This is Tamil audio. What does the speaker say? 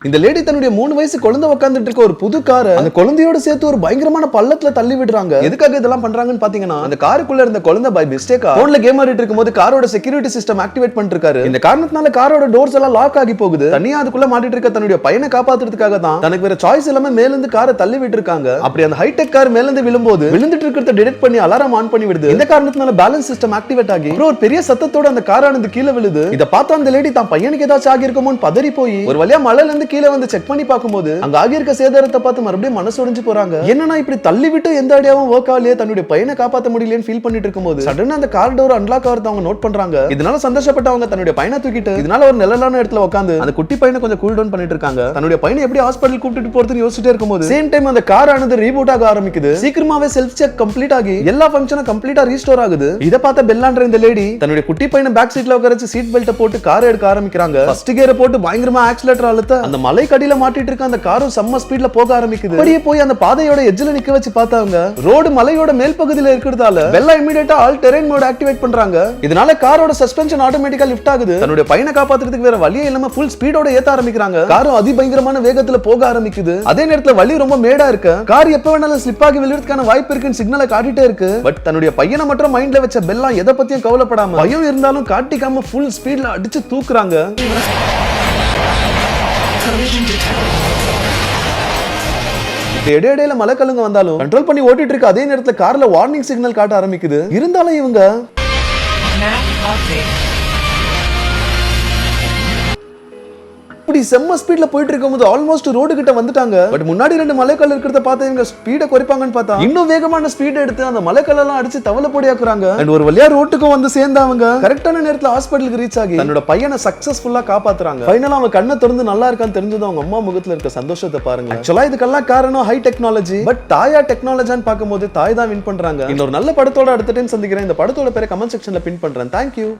இந்த லேடி தன்னுடைய 3 வயசு குழந்தை உட்கார்ந்துட்டு இருக்க ஒரு புது கார அந்த குழந்தையோட சேர்த்து ஒரு பயங்கரமான பள்ளத்துல தள்ளி விடுறாங்க. எதுக்காக இதெல்லாம் பண்றாங்கன்னு பாத்தீங்கன்னா, அந்த காருக்குள்ள இருந்த குழந்தை பை மிஸ்டேக்கா போன்ல கேம் ஆடிட்டு இருக்கும்போது காரோட செக்யூரிட்டி சிஸ்டம் ஆக்டிவேட் பண்ணிருக்காரு. இந்த காரணத்தினால காரோட டோர்ஸ் எல்லாம் லாக் ஆகி போகுது. தனியா அதுக்குள்ள மாட்டிட்டு இருக்க தன்னுடைய பையனை காப்பாத்துறதுக்காக தான் தனக்கு வேற சாய்ஸ் இல்லாம மேல இருந்து காரை தள்ளி விட்டு இருக்காங்க. அப்படி அந்த ஹைடெக் கார் மேல இருந்து விழும்போது விழுந்துட்டு இருக்கிறத டிடெக்ட் பண்ணி அலாரம் ஆன் பண்ணி விடுது. இந்த காரணத்தினால பேலன்ஸ் சிஸ்டம் ஆக்டிவேட் ஆகி ஒரு பெரிய சத்தத்தோட அந்த காரானது கீழே விழுது. இத பார்த்த அந்த லேடி தான் பையனுக்கு ஏதாச்சும் ஆகி இருக்குமோன்னு பதறி போய் ஒரு வழியா மலையில இருந்து கீழே வந்து செக் பண்ணி பாக்கும்போது அங்க ஆகியிருக்க சேதாரத்தை பார்த்து மறுபடியும் மனசு உடைஞ்சு போறாங்க. என்னன்னா இப்படி தள்ளி விட்டு எந்த ஐடியாவும் ஒர்க் ஆகலையே, தன்னுடைய பையனை காப்பாற்ற முடியலன்னு ஃபீல் பண்ணிட்டு இருக்கும்போது சடனா அந்த கார் டோர் அன்லாக் ஆகிறத அவங்க நோட் பண்றாங்க. இதனால சந்தோஷப்பட்டவங்க தன்னுடைய பையனை தூக்கிட்டு இதனால ஒரு நிழலான இடத்துல உட்காந்து அந்த குட்டி பையனை கொஞ்சம் கூல் டவுன் பண்ணிட்டு இருக்காங்க. தன்னுடைய பையனை எப்படி ஹாஸ்பிடல் கூட்டிட்டு போறதுன்னு யோசிச்சுட்டே இருக்கும்போது சேம் டைம் அந்த கார் ஆனது ரீபூட் ஆக ஆரம்பிக்குது. சீக்கிரமாவே செல்ஃப் செக் கம்ப்ளீட் ஆகி எல்லா ஃபங்க்ஷனும் கம்ப்ளீட்டா ரீஸ்டோர் ஆகுது. இத பார்த்த பெல்லான்ற இந்த லேடி தன்னுடைய குட்டி பையனை பேக் சீட்ல உட்காரச்சு சீட் பெல்ட் போட்டு கார் எடுக்க ஆரம்பிக்கிறாங்க. ஃபர்ஸ்ட் கியரை போட்டு பயங்கரமா ஆக்சிலேட்டர் அழுத்த அந்த மலை கடியில மாட்டிட்டு இருக்க அந்த காரும் செம்ம ஸ்பீட்ல போக ஆரம்பிக்குது. அப்படியே போய் அந்த பாதையோட எட்ஜ்ல நிக்க வச்சு பார்த்தாங்க. ரோடு மலையோட மேல் பகுதியில இருக்கிறதால பெல்லா இமிடியேட்டா ஆல் டெரெயின் மோட் ஆக்டிவேட் பண்றாங்க. இதனால காரோட சஸ்பென்ஷன் ஆட்டோமேட்டிக்கா லிஃப்ட் ஆகுது. தன்னுடைய பையனை காப்பாத்துறதுக்கு வேற வழியே இல்லாம ஃபுல் ஸ்பீடோட ஏத்த ஆரம்பிக்கிறாங்க. காரும் அதிபயங்கரமான வேகத்துல போக ஆரம்பிக்குது. அதே நேரத்துல வழி ரொம்ப மேடா இருக்கு. கார் எப்ப வேணாலும் ஸ்லிப் ஆகி விழுறதுக்கான வாய்ப்பு இருக்குன்னு சிக்னலை காட்டிட்டே இருக்கு. பட் தன்னுடைய பையனை மட்டும் மைண்ட்ல வச்ச பெல்லா எதை பத்தியும் கவலைப்படாம பயம் இருந்தாலும் காட்டிக்காம ஃபுல் ஸ்பீட்ல அடிச்சு தூக்குறாங்க. இடையில மலைக்கல்லுங்க வந்தாலும் கண்ட்ரோல் பண்ணி ஓட்டிட்டு இருக்க அதே நேரத்துல கார்ல வார்னிங் சிக்னல் காட்ட ஆரம்பிக்குது. இருந்தாலும் இவங்க இப்படி செம்ம ஸ்பீட்ல போயிட்டு இருக்கும்போது ஆல்மோஸ்ட் ரோடு கிட்ட வந்துட்டாங்க. பட் முன்னாடி 2 மலைக்கல் இருக்கிறத பார்த்து இவங்க ஸ்பீட குறைப்பாங்கன்னு பார்த்தா இன்னும் வேகமான ஸ்பீட் எடுத்து அந்த மலைக்கல் எல்லாம் அடிச்சு தவளை பொடியாக்குறாங்க. அண்ட் ஒரு வழியா ரோட்டுக்கும் வந்து சேர்ந்தவங்க கரெக்டான நேரத்துல ஹாஸ்பிடலுக்கு ரீச் ஆகி தன்னோட பையனை சக்சஸ்ஃபுல்லா காப்பாத்துறாங்க. ஃபைனலா அவன் கண்ணை திறந்து நல்லா இருக்கான்னு தெரிஞ்சது அவங்க அம்மா முகத்துல இருக்க சந்தோஷத்தை பாருங்க. ஆக்சுவலா இதுக்கெல்லாம் காரணம் ஹை டெக்னாலஜி. பட் தாயா டெக்னாலஜின்னு பார்க்கும்போது தாய் தான் வின் பண்றாங்க. இன்னொரு நல்ல படத்தோட அடுத்த டைம் சந்திக்கிறேன். இந்த படத்தோட பேரை கமெண்ட் செக்ஷன்ல பின் பண்றேன். தேங்க்யூ.